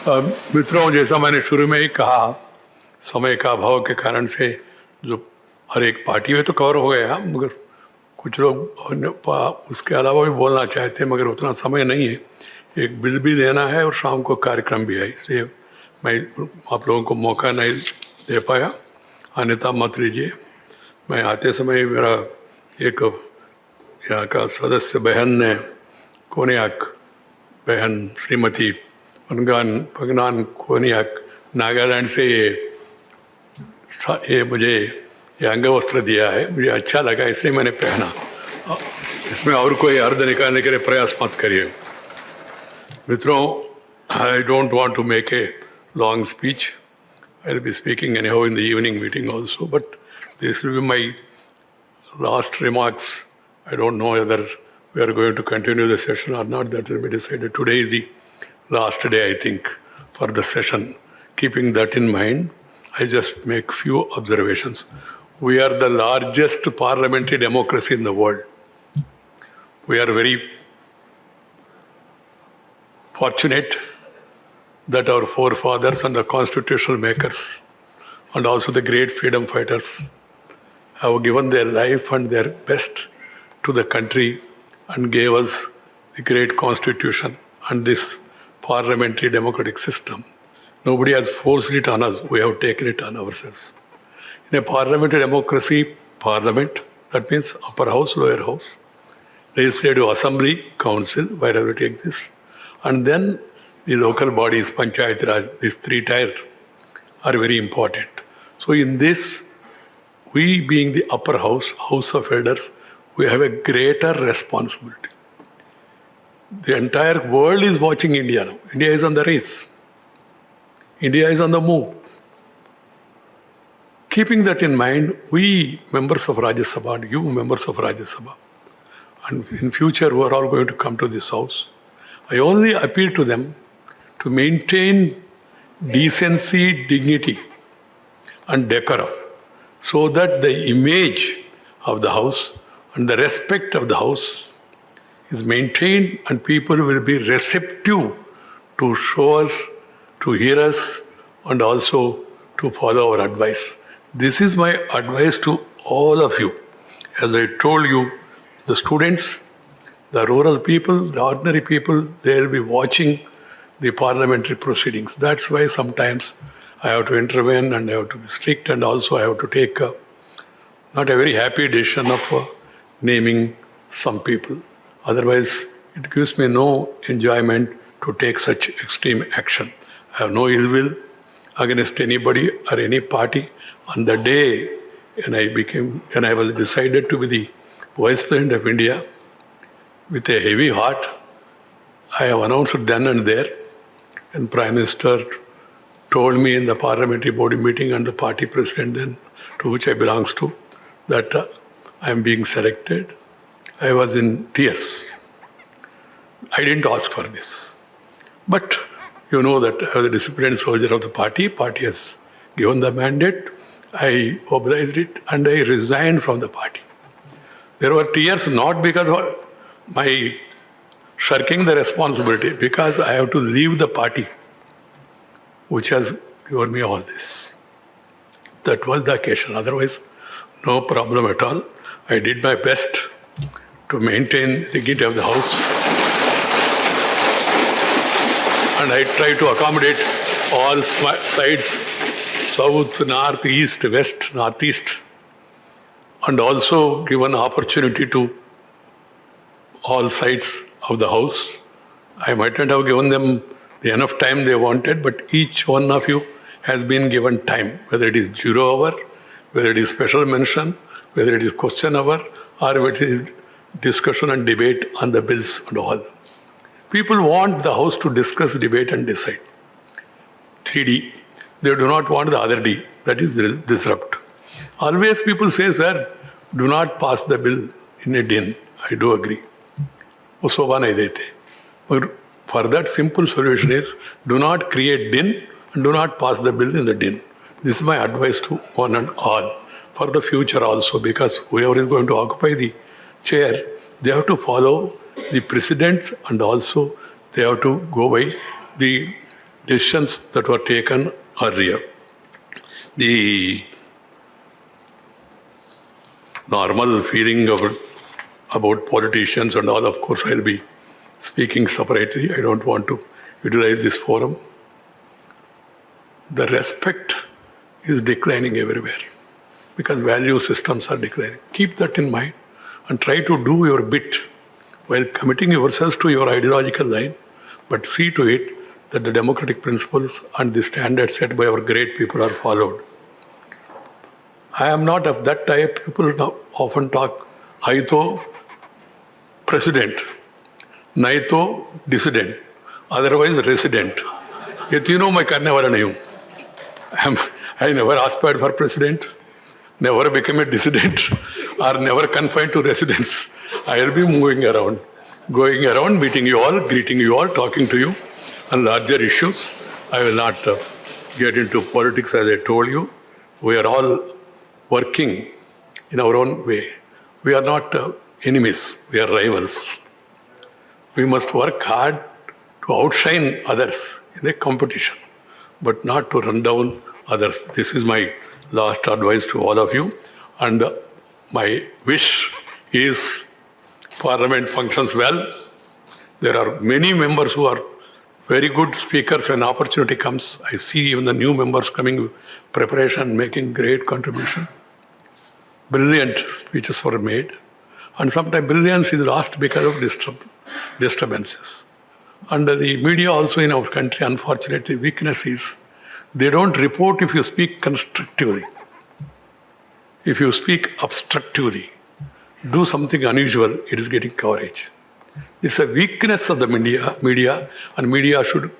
मित्रों, जैसा मैंने शुरू में ही कहा, समय का अभाव के कारण से जो हर एक पार्टी में तो कवर हो गया, मगर कुछ लोग उसके अलावा भी बोलना चाहते हैं, मगर उतना समय नहीं है। एक बिल भी देना है और शाम को कार्यक्रम भी है, इसलिए मैं आप लोगों को मौका नहीं दे पाया। अन्यथा मत लीजिए। मैं आते समय मेरा एक यहाँ का सदस्य बहन ने, कोनियाक बहन श्रीमती पगनान कोनियाक, नागालैंड से ये मुझे ये अंग वस्त्र दिया है। मुझे अच्छा लगा, इसलिए मैंने पहना। इसमें और कोई अर्थ निकालने के लिए प्रयास मत करिए। मित्रों, I don't want to make a long speech. I'll be speaking anyhow in the evening meeting also, but this will be my last remarks. I don't know whether we are going to continue the session or not. That will be decided. Today is the last day, I think, for the session. Keeping that in mind, I just make few observations. We are the largest parliamentary democracy in the world. We are very fortunate that our forefathers and the constitutional makers and also the great freedom fighters have given their life and their best to the country and gave us the great constitution and this parliamentary democratic system. Nobody has forced it on us, we have taken it on ourselves. In a parliamentary democracy, parliament, that means upper house, lower house, legislative assembly, council, wherever we take this, and then the local bodies, Panchayat Raj, these three tier are very important. So in this, we being the upper house, house of elders, we have a greater responsibility. The entire world is watching India now. India is on the race. India is on the move. Keeping that in mind, we members of Rajya Sabha and you members of Rajya Sabha, and in future we are all going to come to this house, I only appeal to them to maintain decency, dignity and decorum so that the image of the house and the respect of the house is maintained and people will be receptive to show us, to hear us and also to follow our advice. This is my advice to all of you. As I told you, the students, the rural people, the ordinary people, they will be watching the parliamentary proceedings. That's why sometimes I have to intervene and I have to be strict, and also I have to take not a very happy decision of naming some people. Otherwise, it gives me no enjoyment to take such extreme action. I have no ill will against anybody or any party. On the day when I was decided to be the Vice President of India, with a heavy heart, I have announced then and there, and Prime Minister told me in the parliamentary body meeting and the party president then, to which I belongs to, that I am being selected. I was in tears. I didn't ask for this. But you know that I was a disciplined soldier of the party. Party has given the mandate. I obliged it and I resigned from the party. There were tears not because of my shirking the responsibility, because I have to leave the party which has given me all this. That was the occasion. Otherwise, no problem at all. I did my best to maintain the dignity of the house, and I tried to accommodate all sides, south, north, east, west, northeast, and also give an opportunity to all sides of the house. I might not have given them the enough time they wanted, but each one of you has been given time, whether it is zero hour, whether it is special mention, whether it is question hour, or whether it is discussion and debate on the bills and all. People want the house to discuss, debate and decide. 3D. They do not want the other D, that is disrupt. Always people say, sir, do not pass the bill in a din. I do agree. वो शोभा नहीं देते, मगर for that simple solution is, do not create din and do not pass the bill in the din. This is my advice to one and all, for the future also, because whoever is going to occupy the chair, they have to follow the precedents and also they have to go by the decisions that were taken earlier. The normal feeling about politicians and all, of course, I'll be speaking separately. I don't want to utilize this forum. The respect is declining everywhere because value systems are declining. Keep that in mind and try to do your bit while committing yourselves to your ideological line, but see to it that the democratic principles and the standards set by our great people are followed. I am not of that type. People now often talk, Haito president, Naito dissident, otherwise resident. Yet you know my Karnavara I never aspired for president, never became a dissident, or never confined to residence. I will be moving around, going around, meeting you all, greeting you all, talking to you on larger issues. I will not get into politics as I told you. We are all working in our own way. We are not enemies, we are rivals. We must work hard to outshine others in a competition, but not to run down others. This is my last advice to all of you. And my wish is Parliament functions well. There are many members who are very good speakers when opportunity comes. I see even the new members coming with preparation, making great contribution. Brilliant speeches were made. And sometimes brilliance is lost because of disturbances. And the media also in our country, unfortunately, weakness is they don't report if you speak constructively. If you speak obstructively, do something unusual, it is getting coverage. It's a weakness of the media, and media should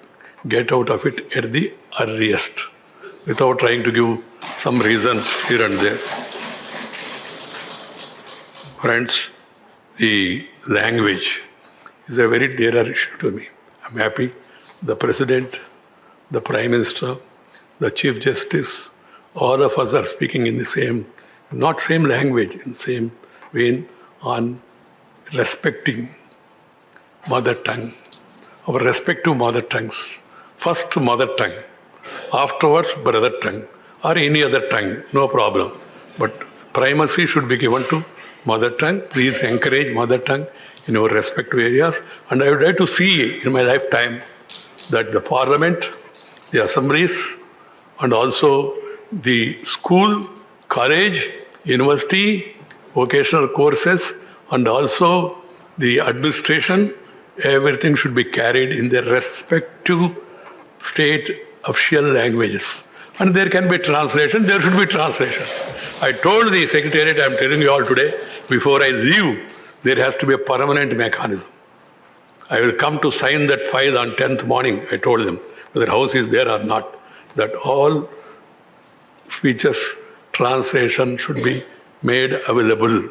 get out of it at the earliest, without trying to give some reasons here and there. Friends, the language is a very dear issue to me. I'm happy the President, the Prime Minister, the Chief Justice, all of us are speaking in the same, not same language, in the same vein on respecting mother tongue, our respective mother tongues. First mother tongue, afterwards brother tongue, or any other tongue, no problem. But primacy should be given to mother tongue. Please encourage mother tongue in our respective areas. And I would like to see in my lifetime that the Parliament, the assemblies, and also the school, college, university, vocational courses, and also the administration, everything should be carried in their respective state official languages. And there can be translation, there should be translation. I told the Secretariat, I'm telling you all today, before I leave, there has to be a permanent mechanism. I will come to sign that file on 10th morning, I told them, whether house is there or not, that all speeches, translation should be made available,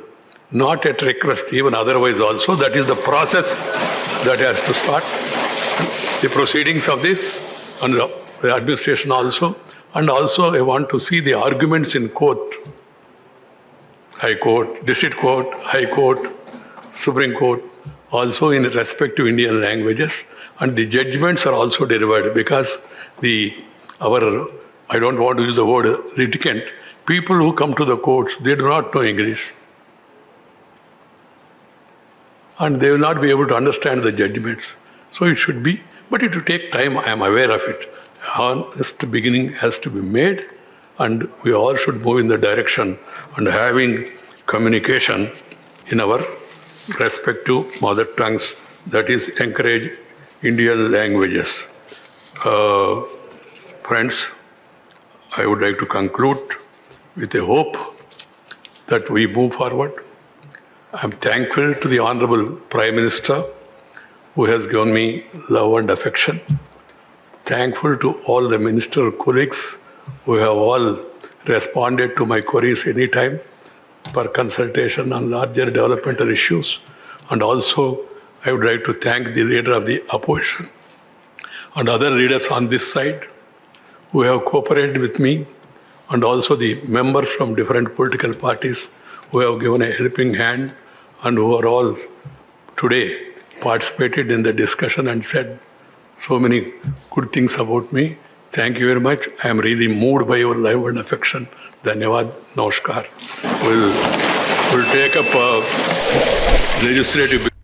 not at request, even otherwise also. That is the process that has to start. The proceedings of this and the administration also. And also I want to see the arguments in court, High Court, District Court, High Court, Supreme Court, also in respective Indian languages. And the judgments are also delivered because I don't want to use the word litigant, people who come to the courts, they do not know English. And they will not be able to understand the judgments. So it should be, but it will take time, I am aware of it. Honest beginning has to be made, and we all should move in the direction and having communication in our respective mother tongues, that is, encourage Indian languages. Friends, I would like to conclude with a hope that we move forward. I am thankful to the Honorable Prime Minister who has given me love and affection. Thankful to all the ministerial colleagues who have all responded to my queries anytime for consultation on larger developmental issues. And also, I would like to thank the leader of the opposition and other leaders on this side who have cooperated with me, and also the members from different political parties who have given a helping hand and who are all today participated in the discussion and said so many good things about me. Thank you very much. I am really moved by your love and affection. Dhanyavad. Namaskar. We'll take up legislative